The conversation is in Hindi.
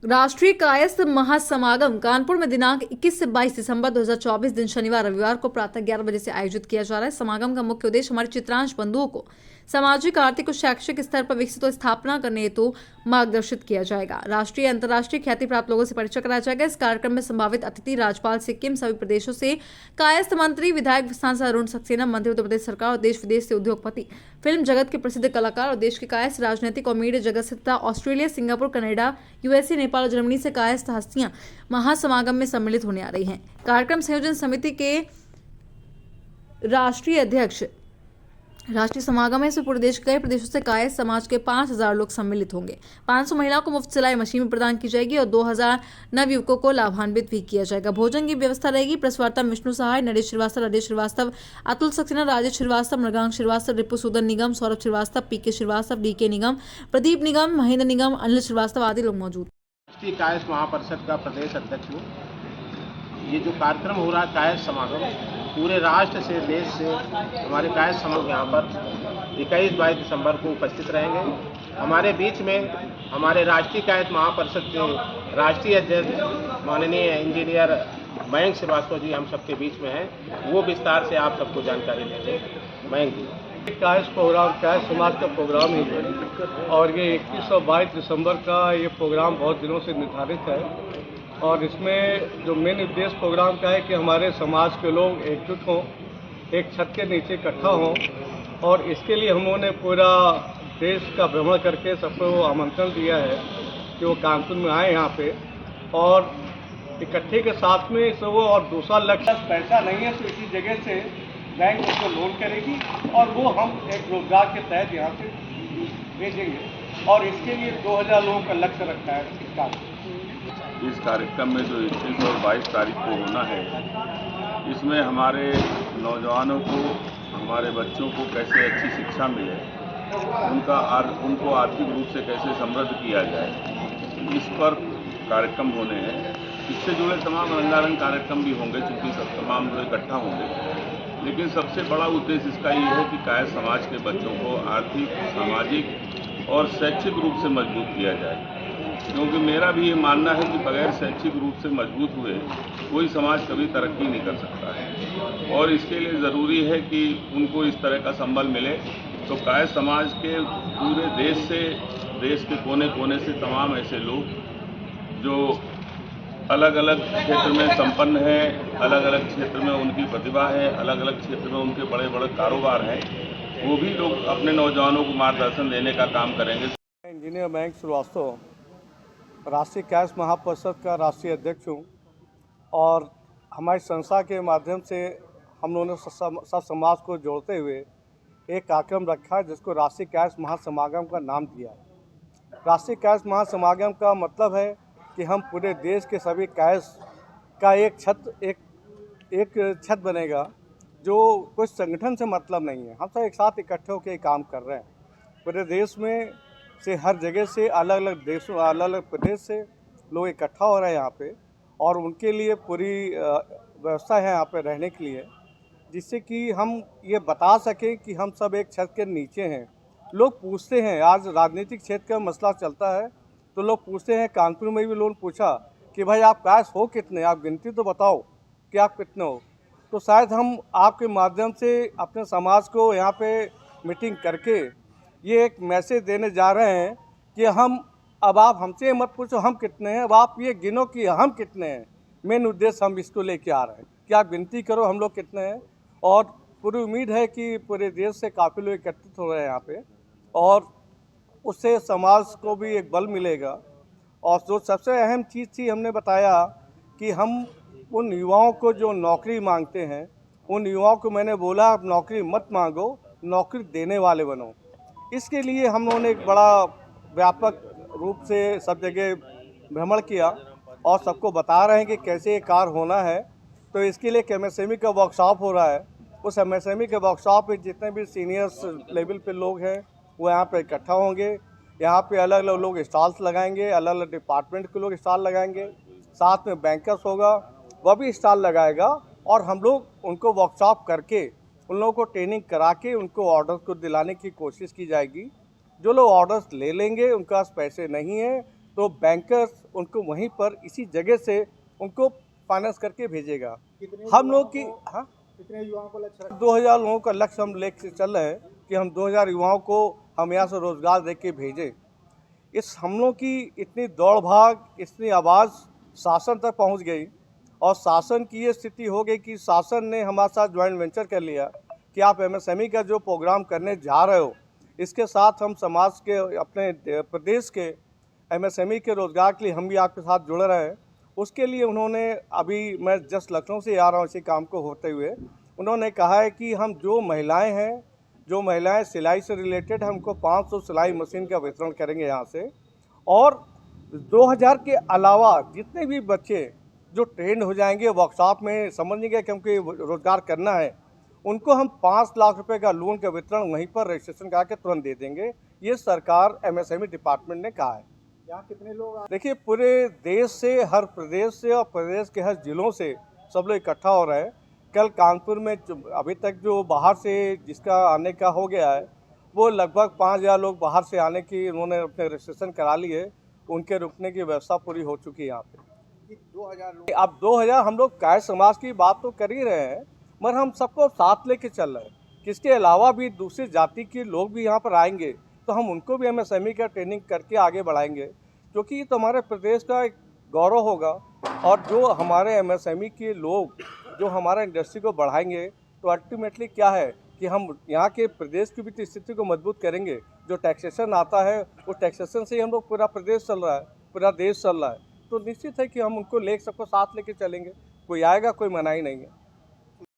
राष्ट्रीय कायस्थ महासमागम कानपुर में दिनांक 21 से 22 दिसंबर 2024 दिन शनिवार रविवार को प्रातः 11 बजे से आयोजित किया जा रहा है। समागम का मुख्य उद्देश्य हमारे चित्रांश बंधुओं को सामाजिक, आर्थिक और शैक्षिक स्तर पर विकसित और स्थापना करने हेतु मार्गदर्शित किया जाएगा। राष्ट्रीय अंतर्राष्ट्रीय ख्याति प्राप्त लोगों से परिचय कराया जाएगा। इस कार्यक्रम में संभावित अतिथि राज्यपाल सिक्किम, सभी प्रदेशों से कायस्थ मंत्री, विधायक सांसद अरुण सक्सेना, मंत्री उत्तर प्रदेश सरकार और देश विदेश से उद्योगपति, फिल्म जगत के प्रसिद्ध कलाकार और देश के कायस्थ राजनीतिक और मीडिया जगत से तथा Australia, Singapore, Canada, USA, Nepal और जर्मनी से कायस्थ हस्तियां महासमागम में सम्मिलित होने आ रही हैं। कार्यक्रम संयोजन समिति के राष्ट्रीय अध्यक्ष राष्ट्रीय समागम है। इसमें पूरे देश के कई प्रदेशों से कायस्थ समाज के 5000 लोग सम्मिलित होंगे। 500 महिलाओं को मुफ्त सिलाई मशीन प्रदान की जाएगी और 2000 नवयुवकों को लाभान्वित भी किया जाएगा। भोजन की व्यवस्था रहेगी। प्रेस वार्ता विष्णु सहाय, नरेश श्रीवास्तव, राजेश श्रीवास्तव, अतुल सक्सेना, राजेश श्रीवास्तव, मृगांक श्रीवास्तव, रिपु सूदन निगम, सौरभ श्रीवास्तव, पीके श्रीवास्तव, डीके निगम, प्रदीप निगम, महेंद्र निगम, अनिल श्रीवास्तव आदि लोग मौजूद। राष्ट्रीय कायस्थ महापरिषद का प्रदेश अध्यक्ष हूँ। ये जो कार्यक्रम हो रहा है कायस्थ समागम, पूरे राष्ट्र से, देश से हमारे कायस्थ समागम यहाँ पर 21-22 दिसंबर को उपस्थित रहेंगे। हमारे बीच में हमारे राष्ट्रीय कायस्थ महापरिषद के राष्ट्रीय अध्यक्ष माननीय इंजीनियर मयंक श्रीवास्तव जी हम सबके बीच में हैं। वो विस्तार से आप सबको जानकारी देंगे। मयंक जी। कायस्थ प्रोग्राम कायस्थ समाज का प्रोग्राम ही है और ये 21 और 22 दिसंबर का ये प्रोग्राम बहुत दिनों से निर्धारित है और इसमें जो मेन उद्देश्य प्रोग्राम का है कि हमारे समाज के लोग एकजुट हों, एक छत के नीचे इकट्ठा हों और इसके लिए हम लोगों ने पूरा देश का भ्रमण करके सबको आमंत्रण दिया है कि वो कानपुर में आए यहाँ पे और इकट्ठे के साथ में इस वो और दूसरा लक्ष्य पैसा नहीं है तो इसी जगह से बैंक उसको लोन करेगी और वो हम एक रोजगार के तहत यहाँ से भेजेंगे और इसके लिए 2000 लोगों का लक्ष्य रखा है। इस कार्यक्रम में जो 21 और 22 तारीख को होना है, इसमें हमारे नौजवानों को, हमारे बच्चों को कैसे अच्छी शिक्षा मिले, उनको आर्थिक रूप से कैसे समृद्ध किया जाए, इस पर कार्यक्रम होने हैं। इससे जुड़े तमाम रंगारंग कार्यक्रम भी होंगे चूँकि सब तमाम लोग इकट्ठा होंगे, लेकिन सबसे बड़ा उद्देश्य इसका ये है कि कायस्थ समाज के बच्चों को आर्थिक, सामाजिक और शैक्षिक रूप से मजबूत किया जाए, क्योंकि मेरा भी ये मानना है कि बगैर शैक्षिक रूप से मजबूत हुए कोई समाज कभी तरक्की नहीं कर सकता है और इसके लिए ज़रूरी है कि उनको इस तरह का संबल मिले। तो कायस्थ समाज के पूरे देश से, देश के कोने कोने से तमाम ऐसे लोग जो अलग अलग क्षेत्र में संपन्न हैं, अलग अलग क्षेत्र में उनकी प्रतिभा है, अलग अलग क्षेत्र में उनके बड़े बड़े कारोबार हैं, वो भी लोग अपने नौजवानों को मार्गदर्शन देने का काम करेंगे। इंजीनियर मयंक श्रीवास्तव राष्ट्रीय कायस्थ महापरिषद का राष्ट्रीय अध्यक्ष हूँ और हमारी संस्था के माध्यम से हम लोगों ने सब समाज को जोड़ते हुए एक कार्यक्रम रखा है जिसको राष्ट्रीय कायस्थ महासमागम का नाम दिया है। राष्ट्रीय कायस्थ महासमागम का मतलब है कि हम पूरे देश के सभी कायस्थ का एक छत बनेगा, जो कुछ संगठन से मतलब नहीं है। हम सब एक साथ इकट्ठे होकर काम कर रहे हैं। पूरे देश में से हर जगह से अलग अलग प्रदेश से लोग इकट्ठा हो रहे हैं यहाँ पे और उनके लिए पूरी व्यवस्था है यहाँ पे रहने के लिए, जिससे कि हम ये बता सकें कि हम सब एक छत के नीचे हैं। लोग पूछते हैं, आज राजनीतिक क्षेत्र का मसला चलता है तो लोग पूछते हैं, कानपुर में भी लोग पूछा कि भाई आप कायस्थ हो कितने, आप गिनती तो बताओ कि आप कितने हो। तो शायद हम आपके माध्यम से अपने समाज को यहाँ पे मीटिंग करके ये एक मैसेज देने जा रहे हैं कि अब आप हमसे मत पूछो हम कितने हैं, अब आप ये गिनो कि हम कितने हैं। मेन उद्देश्य हम इसको लेके आ रहे हैं कि आप गिनती करो हम लोग कितने हैं और पूरी उम्मीद है कि पूरे देश से काफ़ी लोग एकत्रित हो रहे हैं यहाँ पे और उससे समाज को भी एक बल मिलेगा। और जो सबसे अहम चीज़ थी, हमने बताया कि हम उन युवाओं को जो नौकरी मांगते हैं, उन युवाओं को मैंने बोला आप नौकरी मत मांगो, नौकरी देने वाले बनो। इसके लिए हम लोगों ने एक बड़ा व्यापक रूप से सब जगह भ्रमण किया और सबको बता रहे हैं कि कैसे ये कार्य होना है। तो इसके लिए एक MSME का वर्कशॉप हो रहा है। उस MSME के वर्कशॉप में जितने भी सीनियर्स लेवल पे लोग हैं वो यहाँ पे इकट्ठा होंगे। यहाँ पे अलग अलग लोग स्टॉल्स लगाएंगे, अलग अलग डिपार्टमेंट के लोग स्टॉल लगाएंगे, साथ में बैंकर्स होगा वह भी स्टॉल लगाएगा और हम लोग उनको वर्कशॉप करके उन लोगों को ट्रेनिंग करा के उनको ऑर्डर को दिलाने की कोशिश की जाएगी। जो लोग ऑर्डर्स ले लेंगे, उनके पास पैसे नहीं है तो बैंकर्स उनको वहीं पर इसी जगह से उनको फाइनेंस करके भेजेगा। हम लोग की कितने युवाओं को लक्ष्य 2000 लोगों का लक्ष्य हम लेके चल रहे हैं कि हम 2000 युवाओं को हम यहाँ से रोजगार दे के भेजें। इस हम लोग की इतनी दौड़ भाग, इतनी आवाज़ शासन तक पहुँच गई और शासन की ये स्थिति हो गई कि शासन ने हमारे साथ ज्वाइंट वेंचर कर लिया कि आप एमएसएमई का जो प्रोग्राम करने जा रहे हो, इसके साथ हम समाज के अपने प्रदेश के एमएसएमई के रोज़गार के लिए हम भी आपके साथ जुड़ रहे हैं। उसके लिए उन्होंने, अभी मैं जस्ट लखनऊ से आ रहा हूँ इसी काम को होते हुए, उन्होंने कहा है कि हम जो महिलाएं सिलाई से रिलेटेड, हमको 500 सिलाई मशीन का वितरण करेंगे यहाँ से, और 2000 के अलावा जितने भी बच्चे जो ट्रेंड हो जाएंगे वर्कशॉप में, समझिएगा क्योंकि रोज़गार करना है, उनको हम 5 लाख रुपए का लोन का वितरण वहीं पर रजिस्ट्रेशन करा के तुरंत दे देंगे। ये सरकार एमएसएमई डिपार्टमेंट ने कहा है। यहाँ कितने लोग देखिए, पूरे देश से, हर प्रदेश से और प्रदेश के हर जिलों से सब लोग इकट्ठा हो रहे हैं। कल कानपुर में अभी तक जो बाहर से जिसका आने का हो गया है, वो लगभग 5000 लोग बाहर से आने की उन्होंने अपने रजिस्ट्रेशन करा लिए। उनके रुकने की व्यवस्था पूरी हो चुकी है यहाँ पे। 2000 लोग अब 2000 हम लोग काय समाज की बात तो कर ही रहे हैं, मगर हम सबको साथ लेके चल रहे हैं। किसके अलावा भी दूसरी जाति के लोग भी यहाँ पर आएंगे तो हम उनको भी एमएसएमई का ट्रेनिंग करके आगे बढ़ाएंगे, क्योंकि ये तो हमारे प्रदेश का एक गौरव होगा। और जो हमारे एमएसएमई के लोग जो हमारा इंडस्ट्री को बढ़ाएंगे, तो अल्टीमेटली क्या है कि हम यहाँ के प्रदेश की भी स्थिति को मजबूत करेंगे। जो टैक्सेशन आता है, उस टैक्सेशन से ही हम लोग पूरा प्रदेश चल रहा है, पूरा देश चल रहा है। तो निश्चित है कि हम उनको सबको साथ लेके चलेंगे। कोई आएगा, कोई मनाही नहीं है।